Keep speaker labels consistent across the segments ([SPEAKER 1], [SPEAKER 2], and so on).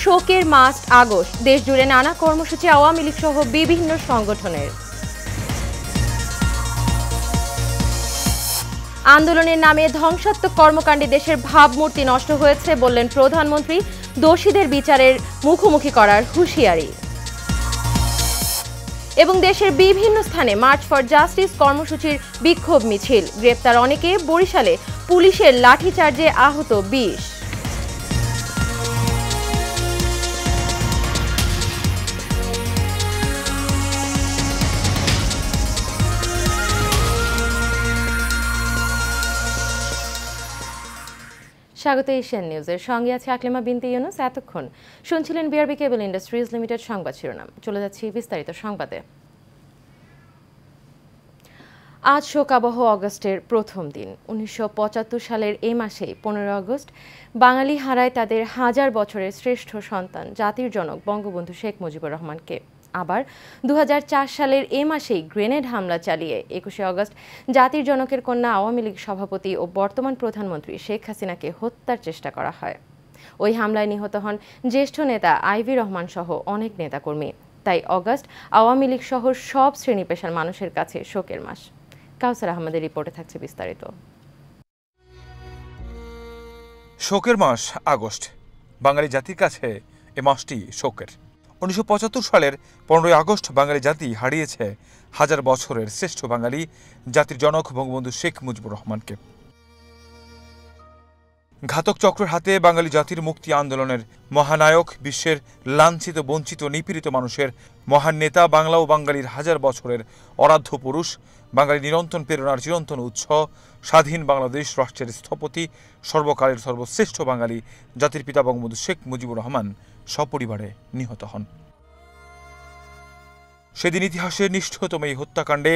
[SPEAKER 1] শোকের মাস আগস্ট। দেশ জুড়ে নানা কর্মসূচি আওয়ামী লীগ সহ বিভিন্ন সংগঠনের। আন্দোলনের নামে ধ্বংসাত্মক কর্মকাণ্ডে দেশের ভাবমূর্তি নষ্ট হয়েছে বললেন প্রধানমন্ত্রী। দোষীদের বিচারের মুখোমুখি করার হুঁশিয়ারি। এবং দেশের বিভিন্ন স্থানে মার্চ ফর জাস্টিস কর্মসূচির বিক্ষোভ মিছিল। গ্রেপ্তার অনেকে। বরিশালে পুলিশের লাঠিচার্জে আহত 20। স্বাগত এশিয়ান নিউজের সঙ্গে আছে আকলিমা বিনতে ইউনুস। এতক্ষণ শুনছিলেন বিআরবি কেবল ইন্ডাস্ট্রিজ লিমিটেড সংবাদ শিরোনাম। চলে যাচ্ছি বিস্তারিত সংবাদে। আজ শোকাবহ অগস্টের প্রথম দিন। 1975 সালের এই মাসেই 15 আগস্ট বাঙালি হারায় তাদের হাজার বছরের শ্রেষ্ঠ সন্তান জাতির জনক বঙ্গবন্ধু শেখ মুজিবুর রহমানকে। আবার 2004 সালের এ মাসেই গ্রেনেড হামলা চালিয়ে 21 আগস্ট জাতির জনকের কন্যা আওয়ামী লীগ সভাপতি ও বর্তমান প্রধানমন্ত্রী শেখ হাসিনাকে হত্যার চেষ্টা করা হয়। ওই হামলায় নিহত হন জ্যেষ্ঠ নেতা আইভি রহমান সহ অনেক নেতাকর্মী। তাই আগস্ট আওয়ামী লীগ সহ সব শ্রেণী পেশার মানুষের কাছে শোকের মাস। কাউসার আহমেদের রিপোর্টে থাকছে বিস্তারিত।
[SPEAKER 2] শোকের মাস আগস্ট। বাঙালি জাতির কাছে এ মাসটি শোকের। 1975 সালের 15 আগস্ট বাঙালি জাতি হারিয়েছে হাজার বছরের শ্রেষ্ঠ বাঙালি জাতির জনক বঙ্গবন্ধু শেখ মুজিবুর রহমানকে। ঘাতক চক্রের হাতে বাঙালি জাতির মুক্তি আন্দোলনের মহানায়ক, বিশ্বের লাঞ্ছিত, বঞ্চিত, নিপীড়িত মানুষের মহান নেতা, বাংলা ও বাঙালির হাজার বছরের অরাধ্য পুরুষ, বাঙালি নিরন্তন প্রেরণার চিরন্তন উৎস, স্বাধীন বাংলাদেশ রাষ্ট্রের স্থপতি, সর্বকালের সর্বশ্রেষ্ঠ বাঙালি জাতির পিতা বঙ্গবন্ধু শেখ মুজিবুর রহমান সপরিবারে নিহত হন। সেদিন ইতিহাসের নিষ্ঠুরতম এই হত্যাকাণ্ডে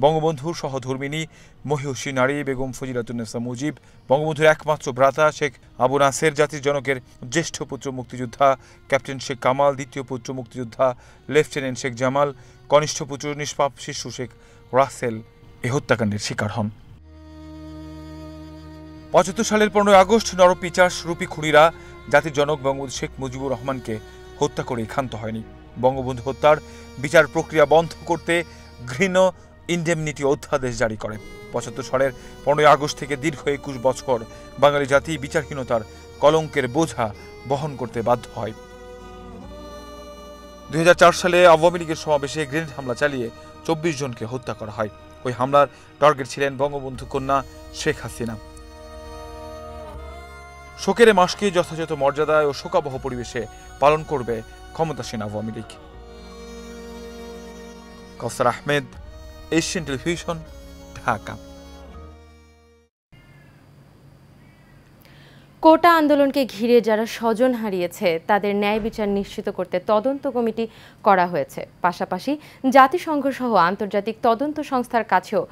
[SPEAKER 2] বঙ্গবন্ধুর সহধর্মিনী মহিষী নারী বেগম ফজিলাতুন্নেসা মুজিব, বঙ্গবন্ধুর একমাত্র ভ্রাতা শেখ আবু নাসের, জাতির জনকের জ্যেষ্ঠ পুত্র মুক্তিযোদ্ধা ক্যাপ্টেন শেখ কামাল, দ্বিতীয় পুত্র মুক্তিযোদ্ধা লেফটেন্যান্ট শেখ জামাল, কনিষ্ঠ পুত্র নিষ্পাপ শিশু শেখ রাসেল এই হত্যাকাণ্ডের শিকার হন। 75 সালের 15 আগস্ট নরপিচাস রূপী খুনিরা জাতির জনক বঙ্গবন্ধু শেখ মুজিবুর রহমানকে হত্যা করে ক্ষান্ত হয়নি। বঙ্গবন্ধু হত্যার বিচার প্রক্রিয়া বন্ধ করতে ঘৃণ্য ইনডেমনিটি অধ্যাদেশ জারি করে। 75 সালের 15 আগস্ট থেকে দীর্ঘ 21 বছর বাঙালি জাতি বিচারহীনতার কলঙ্কের বোঝা বহন করতে বাধ্য হয়। 2004 সালে আওয়ামী লীগের সমাবেশে গ্রেনেড হামলা চালিয়ে 24 জনকে হত্যা করা হয়। ওই হামলার টার্গেট ছিলেন বঙ্গবন্ধু কন্যা শেখ হাসিনা। শোকের মাসকে যথাযথ মর্যাদায় ও শোকাবহ পরিবেশে পালন করবে ক্ষমতাসীন আওয়ামী লীগ। কাউসার আহমেদ, এশিয়ান টেলিভিশন, ঢাকা।
[SPEAKER 1] কোটা আন্দোলনকে ঘিরে যারা স্বজন হারিয়েছে তাদের ন্যায় বিচার নিশ্চিত করতে তদন্ত কমিটি করা হয়েছে। পাশাপাশি জাতিসংঘ সহ আন্তর্জাতিক তদন্ত সংস্থার কাছেও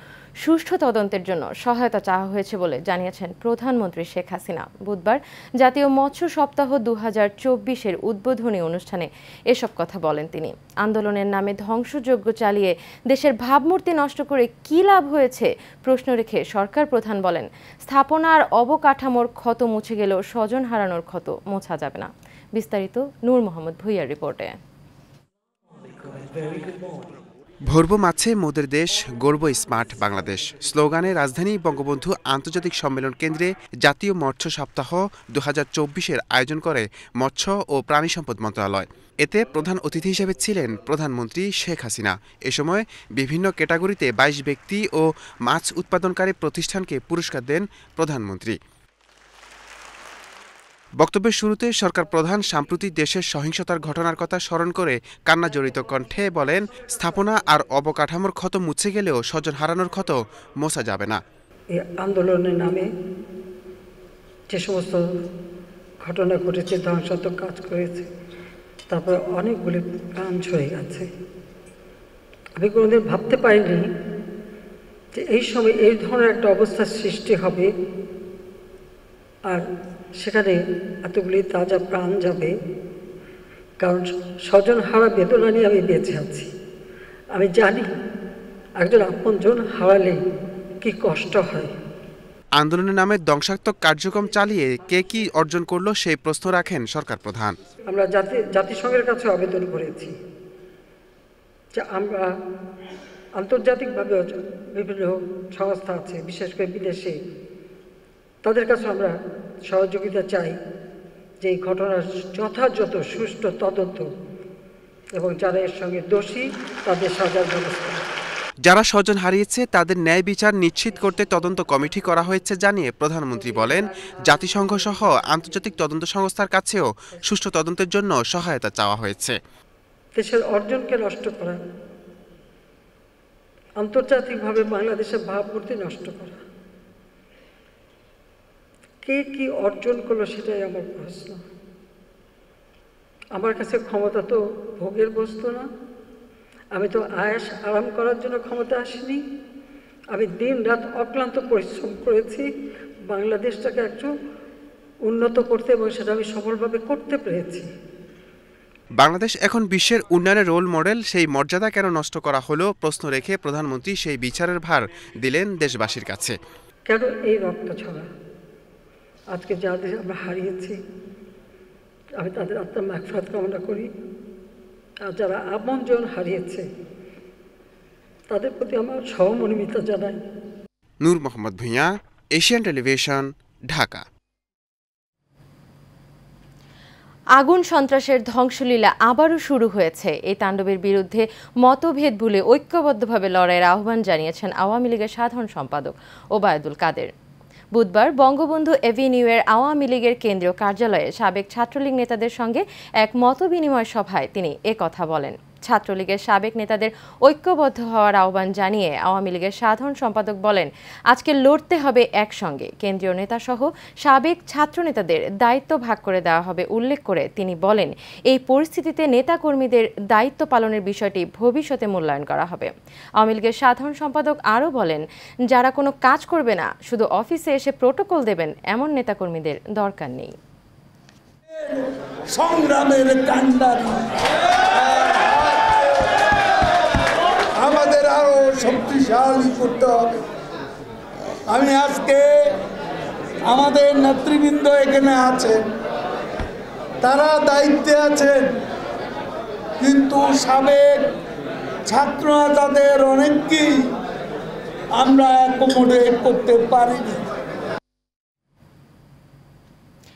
[SPEAKER 1] সুষ্ঠু তদন্তের জন্য সহায়তা চাওয়া হয়েছে বলে জানিয়েছেন প্রধানমন্ত্রী শেখ হাসিনা। বুধবার জাতীয় মৎস্য সপ্তাহ 2024-এর উদ্বোধনী অনুষ্ঠানে এসব কথা বলেন তিনি। আন্দোলনের নামে ধ্বংসযজ্ঞ চালিয়ে দেশের ভাবমূর্তি নষ্ট করে কী লাভ হয়েছে প্রশ্ন রেখে সরকার প্রধান বলেন, স্থাপনার অবকাঠামোর ক্ষত মুছে গেলেও স্বজন হারানোর ক্ষত মোছা যাবে না। বিস্তারিত নূর মোহাম্মদ ভুইয়ার রিপোর্টে।
[SPEAKER 3] ভরব মাছে মোদের দেশ, গর্ব স্মার্ট বাংলাদেশ স্লোগানে রাজধানী বঙ্গবন্ধু আন্তর্জাতিক সম্মেলন কেন্দ্রে জাতীয় মৎস্য সপ্তাহ 2024-এর আয়োজন করে মৎস্য ও প্রাণী সম্পদ মন্ত্রণালয়। এতে প্রধান অতিথি হিসেবে ছিলেন প্রধানমন্ত্রী শেখ হাসিনা। এ সময় বিভিন্ন ক্যাটাগরিতে 22 ব্যক্তি ও মাছ উৎপাদনকারী প্রতিষ্ঠানকে পুরস্কার দেন প্রধানমন্ত্রী। বক্তব্যের শুরুতে সরকার প্রধান সাম্প্রতিক দেশের সহিংসতার ঘটনার কথা স্মরণ করে কান্নাজড়িত কণ্ঠে বলেন, স্থাপনা আর অবকাঠামোর ক্ষত মুছে গেলেও স্বজন হারানোর ক্ষত মোছা যাবে না।
[SPEAKER 4] এই আন্দোলনের নামে যে সমস্ত ঘটনা ঘটেছে, ধ্বংসাত্মক কাজ করেছে, তারপরে অনেকগুলি প্রাণ হয়ে গেছে। আমি কোনোদিন ভাবতে পারিনি যে এই সময় এই ধরনের একটা অবস্থার সৃষ্টি হবে আর সেখানে এতগুলি তাজা প্রাণ যাবে। কারণ স্বজন হারা বেদনা নিয়ে আমি বেঁচে আছি। আমি জানি একজন আপনজন হারালে কি কষ্ট হয়।
[SPEAKER 3] আন্দোলনের নামে ধ্বংসাত্মক কার্যক্রম চালিয়ে কে কি অর্জন করলো সেই প্রশ্ন রাখেন সরকার প্রধান।
[SPEAKER 4] আমরা জাতিসংঘের কাছে আবেদন করেছি যে আমরা আন্তর্জাতিকভাবে বিভিন্ন সংস্থা আছে, বিশেষ করে বিদেশে, তাদের কাছে আমরা সহযোগিতা চাই যে এই ঘটনার যথাযথ সুষ্ঠু তদন্ত এবং যারা এর সঙ্গে দোষী তাদের সাজার ব্যবস্থা।
[SPEAKER 3] যারা স্বজন হারিয়েছে তাদের ন্যায় বিচার নিশ্চিত করতে তদন্ত কমিটি করা হয়েছে জানিয়ে প্রধানমন্ত্রী বলেন, জাতিসংঘ সহ আন্তর্জাতিক তদন্ত সংস্থার কাছেও সুষ্ঠু তদন্তের জন্য সহায়তা চাওয়া হয়েছে।
[SPEAKER 4] দেশের অর্জনকে নষ্ট করা, আন্তর্জাতিকভাবে বাংলাদেশের ভাবমূর্তি নষ্ট করা, কে কি অর্জন করলো সেটাই আমার প্রশ্ন। আমার কাছে ক্ষমতা তো ভোগের বস্তু না, আমি তো আয়েশ আরাম করার জন্য ক্ষমতা আসিনি। আমি দিন রাত অক্লান্ত পরিশ্রম করেছি বাংলাদেশটাকে একটু উন্নত করতে, এবং সেটা আমি সফলভাবে করতে পেরেছি।
[SPEAKER 3] বাংলাদেশ এখন বিশ্বের উন্নয়নের রোল মডেল, সেই মর্যাদা কেন নষ্ট করা হলো প্রশ্ন রেখে প্রধানমন্ত্রী সেই বিচারের ভার দিলেন দেশবাসীর কাছে।
[SPEAKER 4] কেন এই রক্ত ছড়া? আজকে যাদের আমরা হারিয়েছি, আমি তাদের আত্মার মাগফিরাত কামনা করি। আর যারা আপনজন হারিয়েছে তাদের প্রতি আমার সহমর্মিতা জানাই।
[SPEAKER 3] নূর মোহাম্মদ ভূঁইয়া, এশিয়ান টেলিভিশন, ঢাকা।
[SPEAKER 1] আগুন সন্ত্রাসের ধ্বংসলীলা আবারও শুরু হয়েছে। এই তাণ্ডবের বিরুদ্ধে মতভেদ ভুলে ঐক্যবদ্ধভাবে লড়াইয়ের আহ্বান জানিয়েছেন আওয়ামী লীগের সাধারণ সম্পাদক ওবায়দুল কাদের। বুধবার বঙ্গবন্ধু এভিনিউয়ের আওয়ামী লীগের কেন্দ্রীয় কার্যালয়ে সাবেক ছাত্রলীগ নেতাদের সঙ্গে এক মতবিনিময় সভায় তিনি একথা বলেন। ছাত্রলীগের সাবেক নেতাদের ঐক্যবদ্ধ হওয়ার আহ্বান জানিয়ে আওয়ামী লীগের সাধারণ সম্পাদক বলেন, আজকে লড়তে হবে একসঙ্গে। কেন্দ্রীয় নেতাসহ সাবেক ছাত্রনেতাদের দায়িত্ব ভাগ করে দেওয়া হবে উল্লেখ করে তিনি বলেন, এই পরিস্থিতিতে নেতাকর্মীদের দায়িত্ব পালনের বিষয়টি ভবিষ্যতে মূল্যায়ন করা হবে। আওয়ামী লীগের সাধারণ সম্পাদক আরও বলেন, যারা কোনো কাজ করবে না, শুধু অফিসে এসে প্রটোকল দেবেন, এমন নেতাকর্মীদের দরকার নেই।
[SPEAKER 5] সংগ্রামের কান্ডারি আমাদের আরো শক্তিশালী করতে হবে। আমি আজকে আমাদের নেতৃবৃন্দ এখানে আছেন, তারা দায়িত্বে আছেন, কিন্তু সাবেক ছাত্র তাদের অনেককেই আমরা অ্যাকোমোডেট করতে পারিনি।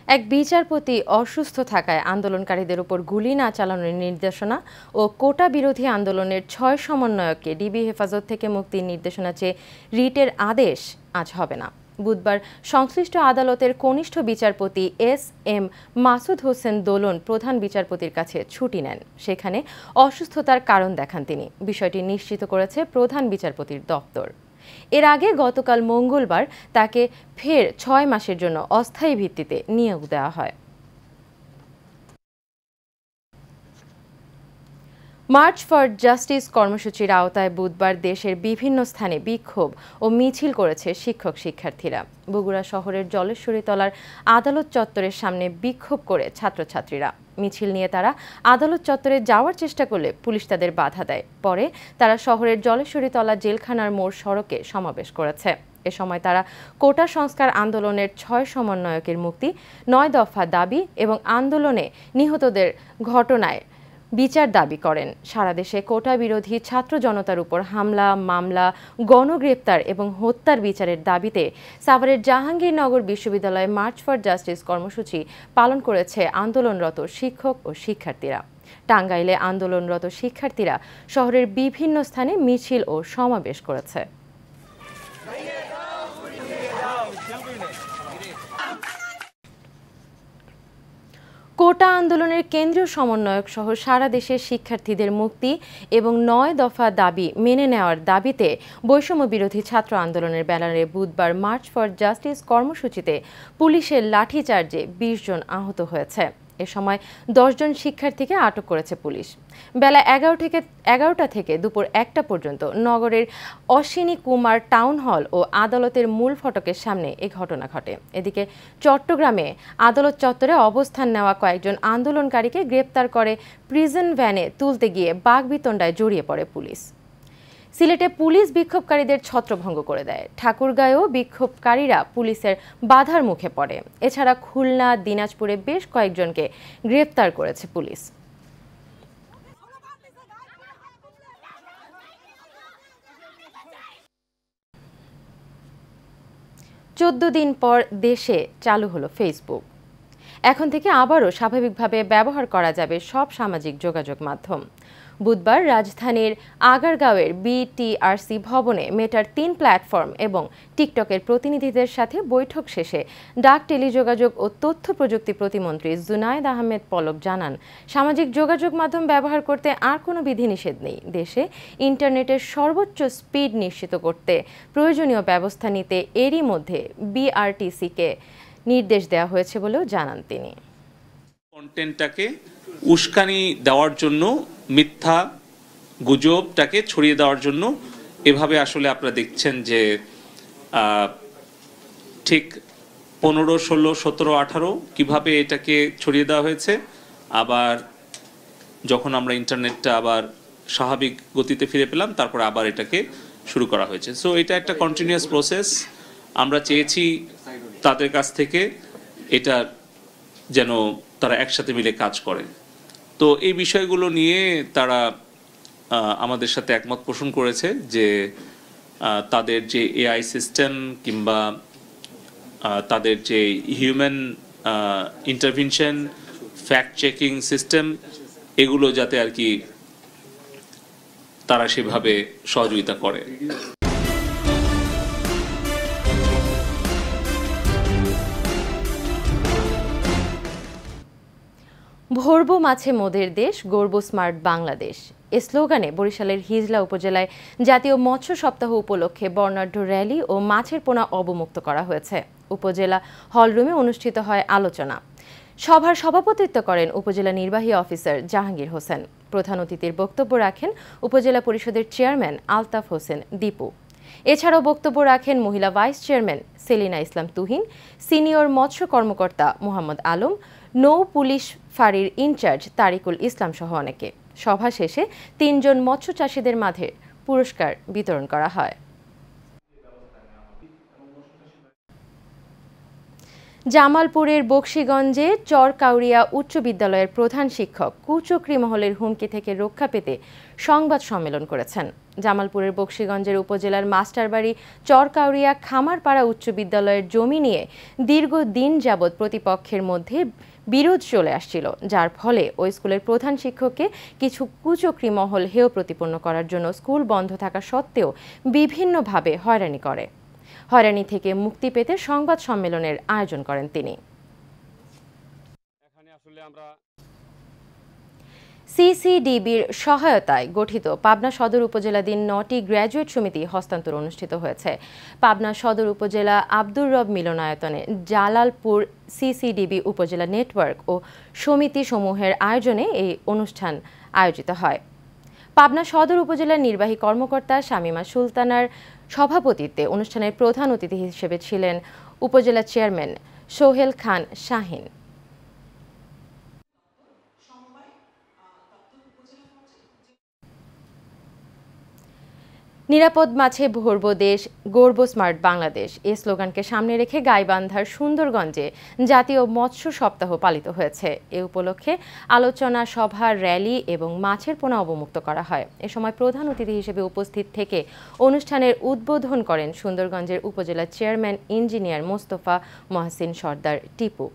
[SPEAKER 1] এক বিচারপতি অসুস্থ থাকায় আন্দোলনকারীদের উপর গুলি না চালানোর নির্দেশনা ও কোটা বিরোধী আন্দোলনের 6 সমন্বয়ককে ডিবি হেফাজত থেকে মুক্তির নির্দেশনা চেয়ে রিটের আদেশ আজ হবে না। বুধবার সংশ্লিষ্ট আদালতের কনিষ্ঠ বিচারপতি এস.এম. মাসুদ হোসেন দোলন প্রধান বিচারপতির কাছে ছুটি নেন। সেখানে অসুস্থতার কারণ দেখান তিনি। বিষয়টি নিশ্চিত করেছে প্রধান বিচারপতির দপ্তর। এর আগে গতকাল মঙ্গলবার তাকে ফের 6 মাসের জন্য অস্থায়ী ভিত্তিতে নিয়োগ দেওয়া হয়। মার্চ ফর জাস্টিস কর্মসূচির আওতায় বুধবার দেশের বিভিন্ন স্থানে বিক্ষোভ ও মিছিল করেছে শিক্ষক শিক্ষার্থীরা। বগুড়া শহরের জলেশ্বরীতলার আদালত চত্বরের সামনে বিক্ষোভ করে ছাত্রছাত্রীরা। মিছিল নিয়ে তারা আদালত চত্বরে যাওয়ার চেষ্টা করলে পুলিশ তাদের বাধা দেয়। পরে তারা শহরের জলেশ্বরীতলা জেলখানার মোড় সড়কে সমাবেশ করেছে। এ সময় তারা কোটা সংস্কার আন্দোলনের 6 সমন্বয়কের মুক্তি, 9 দফা দাবি এবং আন্দোলনে নিহতদের ঘটনায় বিচার দাবি করেন। সারা দেশে কোটা বিরোধী ছাত্র জনতার উপর হামলা, মামলা, গণগ্রেপ্তার এবং হত্যার বিচারের দাবিতে সাভারের জাহাঙ্গীরনগর বিশ্ববিদ্যালয়ে মার্চ ফর জাস্টিস কর্মসূচি পালন করেছে আন্দোলনরত শিক্ষক ও শিক্ষার্থীরা। টাঙ্গাইলে আন্দোলনরত শিক্ষার্থীরা শহরের বিভিন্ন স্থানে মিছিল ও সমাবেশ করেছে। কোটা আন্দোলনের কেন্দ্রীয় সমন্বয়ক সহ সারা দেশের শিক্ষার্থীদের মুক্তি এবং 9 দফা দাবি মেনে নেওয়ার দাবিতে বৈষম্য বিরোধী ছাত্র আন্দোলনের ব্যানারে বুধবার মার্চ ফর জাস্টিস কর্মসূচিতে পুলিশের লাঠিচার্জে 20 জন আহত হয়েছে। এ সময় 10 জন শিক্ষার্থীকে আটক করেছে পুলিশ। বেলা 11টা থেকে দুপুর 1টা পর্যন্ত নগরের অশ্বিনী কুমার টাউন হল ও আদালতের মূল ফটকের সামনে এ ঘটনা ঘটে। এদিকে চট্টগ্রামে আদালত চত্বরে অবস্থান নেওয়া কয়েকজন আন্দোলনকারীকে গ্রেপ্তার করে প্রিজন ভ্যানে তুলতে গিয়ে বাকবিতণ্ডায় জড়িয়ে পড়ে পুলিশ। সিলেটে পুলিশ বিক্ষোভকারীদের ছত্রভঙ্গ করে দেয়। ঠাকুরগাঁয়েও বিক্ষোভকারীরা পুলিশের বাধার মুখে পড়ে। এছাড়া খুলনা, দিনাজপুরে বেশ কয়েকজনকে গ্রেপ্তার করেছে পুলিশ। চোদ্দ দিন পর দেশে চালু হলো ফেসবুক। এখন থেকে আবারও স্বাভাবিকভাবে ব্যবহার করা যাবে সব সামাজিক যোগাযোগ মাধ্যম। বুধবার রাজধানীর আগারগাঁওয়ের বিটিআরসি ভবনে মেটার ৩ প্ল্যাটফর্ম এবং টিকটকের প্রতিনিধিদের সাথে বৈঠক শেষে ডাক, টেলিযোগাযোগ ও তথ্য প্রযুক্তি প্রতিমন্ত্রী জুনায়েদ আহমেদ পলক জানান, সামাজিক যোগাযোগ মাধ্যম ব্যবহার করতে আর কোনো বিধিনিষেধ নেই। দেশে ইন্টারনেটের সর্বোচ্চ স্পিড নিশ্চিত করতে প্রয়োজনীয় ব্যবস্থা নিতে এরই মধ্যে বিআরটিসিকে নির্দেশ দেওয়া হয়েছে বলেও জানান তিনি।
[SPEAKER 6] কন্টেন্টটাকে উস্কানি দেওয়ার জন্য, মিথ্যা গুজবটাকে ছড়িয়ে দেওয়ার জন্য এভাবে আসলে আপনারা দেখছেন যে ঠিক 15, 16, 17, 18 কিভাবে এটাকে ছড়িয়ে দেওয়া হয়েছে। আবার যখন আমরা ইন্টারনেটটা আবার স্বাভাবিক গতিতে ফিরে পেলাম, তারপরে আবার এটাকে শুরু করা হয়েছে। সো এটা একটা কন্টিনিউয়াস প্রসেস। আমরা চেয়েছি তাদের কাছ থেকে এটা যেন তারা একসাথে মিলে কাজ করে। তো এই বিষয়গুলো নিয়ে তারা আমাদের সাথে একমত পোষণ করেছে যে তাদের যে এআই সিস্টেম কিংবা তাদের যে human intervention, fact checking system, এগুলো যাতে আর কি তারা সেভাবে সহযোগিতা করে।
[SPEAKER 1] ভরবো মাছে মোদের দেশ, গর্ব স্মার্ট বাংলাদেশ এ স্লোগানে বরিশালের হিজলা উপজেলায় জাতীয় মৎস্য সপ্তাহ উপলক্ষে বর্ণাঢ্য র্যালি ও মাছের পোনা অবমুক্ত করা হয়েছে। উপজেলা হলরুমে অনুষ্ঠিত হয় আলোচনা সভার সভাপতিত্ব করেন উপজেলা নির্বাহী অফিসার জাহাঙ্গীর হোসেন। প্রধান অতিথির বক্তব্য রাখেন উপজেলা পরিষদের চেয়ারম্যান আলতাফ হোসেন দীপু। এছাড়াও বক্তব্য রাখেন মহিলা ভাইস চেয়ারম্যান সেলিনা ইসলাম তুহিন, সিনিয়র মৎস্য কর্মকর্তা মোহাম্মদ আলম, নৌ পুলিশ ফাঁড়ির ইনচার্জ তারিকুল ইসলাম সহ অনেকে। সভা শেষে ৩ জন মৎস্য চাষীদের মাঝে পুরস্কার বিতরণ করা হয়। জামালপুরের বকশীগঞ্জে চরকাউরিয়া উচ্চ বিদ্যালয়ের প্রধান শিক্ষক কুচক্রী মহলের হুমকি থেকে রক্ষা পেতে সংবাদ সম্মেলন করেছেন। জামালপুরের বকশীগঞ্জের উপজেলার মাস্টারবাড়ি চরকাউরিয়া খামারপাড়া উচ্চ বিদ্যালয়ের জমি নিয়ে দীর্ঘদিন যাবৎ প্রতিপক্ষের মধ্যে বিরোধ চলে আসছিল, যার ফলে ওই স্কুলের প্রধান শিক্ষককে কিছু কুচক্রী মহল হেয় প্রতিপন্ন করার জন্য স্কুল বন্ধ থাকা সত্ত্বেও বিভিন্নভাবে হয়রানি করে। হয়রানি থেকে মুক্তি পেতে সংবাদ সম্মেলনের আয়োজন করেন তিনি। সিসিডিবির সহায়তায় গঠিত পাবনা সদর উপজেলাধীন 9টি গ্র্যাজুয়েট সমিতি হস্তান্তর অনুষ্ঠিত হয়েছে। পাবনা সদর উপজেলা আব্দুর রব মিলনায়তনে জালালপুর সিসিডিবি উপজেলা নেটওয়ার্ক ও সমিতি সমূহের আয়োজনে এই অনুষ্ঠান আয়োজিত হয়। পাবনা সদর উপজেলার নির্বাহী কর্মকর্তা শামিমা সুলতানার সভাপতিত্বে অনুষ্ঠানের প্রধান অতিথি হিসেবে ছিলেন উপজেলা চেয়ারম্যান সোহেল খান শাহিন। নিরাপদ মাছে ভরবো দেশ, গর্ব স্মার্ট বাংলাদেশ এই স্লোগানকে সামনে রেখে গাইবান্ধার সুন্দরগঞ্জে জাতীয় মৎস্য সপ্তাহ পালিত হয়েছে। এ উপলক্ষে আলোচনা সভা, র্যালি এবং মাছের পোনা অবমুক্ত করা হয়। এ সময় প্রধান অতিথি হিসেবে উপস্থিত থেকে অনুষ্ঠানের উদ্বোধন করেন সুন্দরগঞ্জের উপজেলা চেয়ারম্যান ইঞ্জিনিয়ার মোস্তফা মহসিন সর্দার টিপু।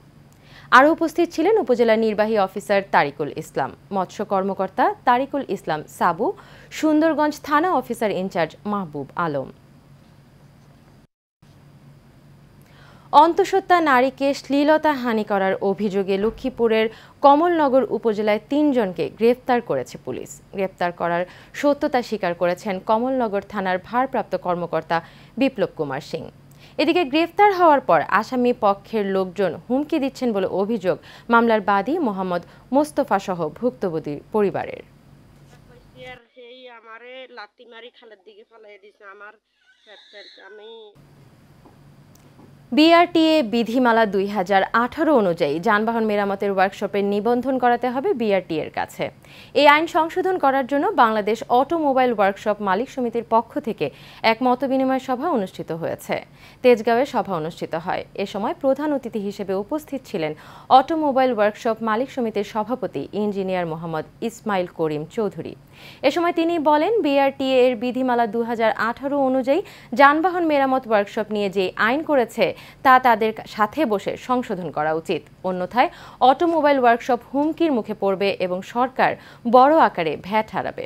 [SPEAKER 1] আরও উপস্থিত ছিলেন উপজেলা নির্বাহী অফিসার তারিকুল ইসলাম, মৎস্য কর্মকর্তা তারিকুল ইসলাম সাবু, সুন্দরগঞ্জ থানা অফিসার ইনচার্জ মাহবুব আলম। অন্তঃসত্ত্বা নারীকে শ্লীলতাহানি করার অভিযোগে লক্ষ্মীপুরের কমলনগর উপজেলায় 3 জনকে গ্রেফতার করেছে পুলিশ। গ্রেফতার করার সত্যতা স্বীকার করেছেন কমলনগর থানার ভারপ্রাপ্ত কর্মকর্তা বিপ্লব কুমার সিং। এদিকে গ্রেফতার হওয়ার পর আসামি পক্ষের লোকজন হুমকি দিচ্ছেন বলে অভিযোগ মামলার বাদী মোহাম্মদ মোস্তফা সহ ভুক্তভোগী পরিবারের। বিআরটিএ বিধিমালা 2018 অনুযায়ী যানবাহন মেরামতের ওয়ার্কশপের নিবন্ধন করাতে হবে বিআরটিএ এর কাছে। এই আইন সংশোধন করার জন্য বাংলাদেশ অটোমোবাইল ওয়ার্কশপ মালিক সমিতির পক্ষ থেকে এক মতবিনিময় সভা অনুষ্ঠিত হয়েছে। তেজগাঁওয়ে সভা অনুষ্ঠিত হয়। এ সময় প্রধান অতিথি হিসেবে উপস্থিত ছিলেন অটোমোবাইল ওয়ার্কশপ মালিক সমিতির সভাপতি ইঞ্জিনিয়ার মোহাম্মদ ইসমাইল করিম চৌধুরী। এ সময় তিনি বলেন, বিআরটিএ এর বিধিমালা 2018 অনুযায়ী যানবাহন মেরামত ওয়ার্কশপ নিয়ে যে আইন করেছে তা তাদের সাথে বসে সংশোধন করা উচিত। অন্যথায় অটোমোবাইল ওয়ার্কশপ হুমকির মুখে পড়বে এবং সরকার বড় আকারে ভ্যাট হারাবে।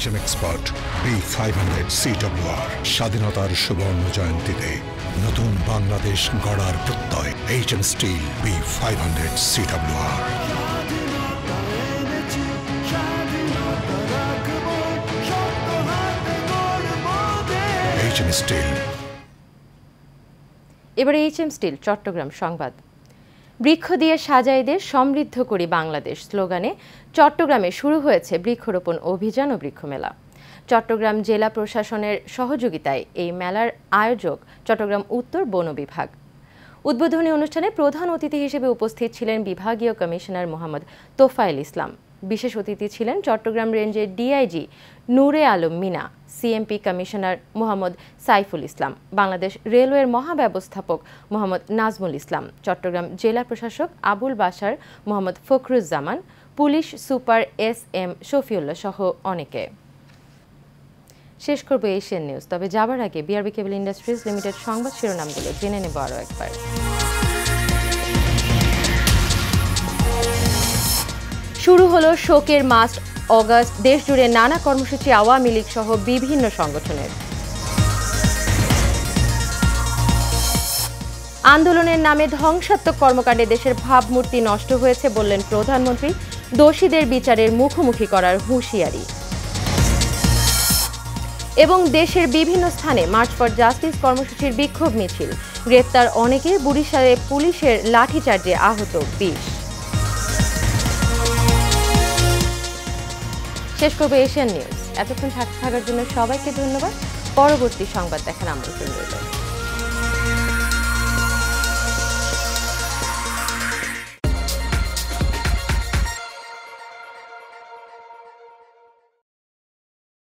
[SPEAKER 7] HM Expert B500 CWR স্বাধীনতার সুবর্ণ জয়ন্তীতে নতুন বাংলাদেশ গড়ার প্রত্যয়। HM Steel B500 CWR। HM Steel।
[SPEAKER 1] এবারে HM Steel চট্টগ্রাম সংবাদ। বৃক্ষ দিয়ে সাজাই দেশ, সমৃদ্ধ করি বাংলাদেশ স্লোগানে চট্টগ্রামে শুরু হয়েছে বৃক্ষরোপণ অভিযান ও বৃক্ষমেলা। চট্টগ্রাম জেলা প্রশাসনের সহযোগিতায় এই মেলার আয়োজক চট্টগ্রাম উত্তর বন বিভাগ। উদ্বোধনী অনুষ্ঠানে প্রধান অতিথি হিসেবে উপস্থিত ছিলেন বিভাগীয় কমিশনার মোহাম্মদ তোফায়েল ইসলাম। বিশেষ অতিথি ছিলেন চট্টগ্রাম রেঞ্জের DIG Nure Alam Mina, CMP commissioner Mohammad Saiful Islam, Bangladesh রেলওয়ের মহাব্যবস্থাপক মোহাম্মদ নাজমুল ইসলাম, চট্টগ্রাম জেলা প্রশাসক Abul Bashar Mohammad Fakhruzzaman, police super SM Shafiullah সহ অনেকে। শেষ করব এশিয়ান নিউজ, তবে যাবার আগে বিআরবি কেবল ইন্ডাস্ট্রিজ লিমিটেড সংবাদ শিরোনামগুলো জেনে নেব আরও একবার। শুরু হলো শোকের মাস অগাস্ট, দেশ জুড়ে নানা কর্মসূচি আওয়ামী লীগ সহ বিভিন্ন সংগঠনের। আন্দোলনের নামে ধ্বংসাত্মক কর্মকাণ্ডে দেশের ভাবমূর্তি নষ্ট হয়েছে বললেন প্রধানমন্ত্রী, দোষীদের বিচারের মুখোমুখি করার হুঁশিয়ারি। এবং দেশের বিভিন্ন স্থানে মার্চ ফর জাস্টিস কর্মসূচির বিক্ষোভ মিছিল, গ্রেপ্তার অনেকে, বরিশালে পুলিশের লাঠিচার্জে আহত 20। শেষ করবো এশিয়ান নিউজ। এতক্ষণ থাকার জন্য সবাইকে ধন্যবাদ। পরবর্তী সংবাদ দেখার আমন্ত্রণ রইল।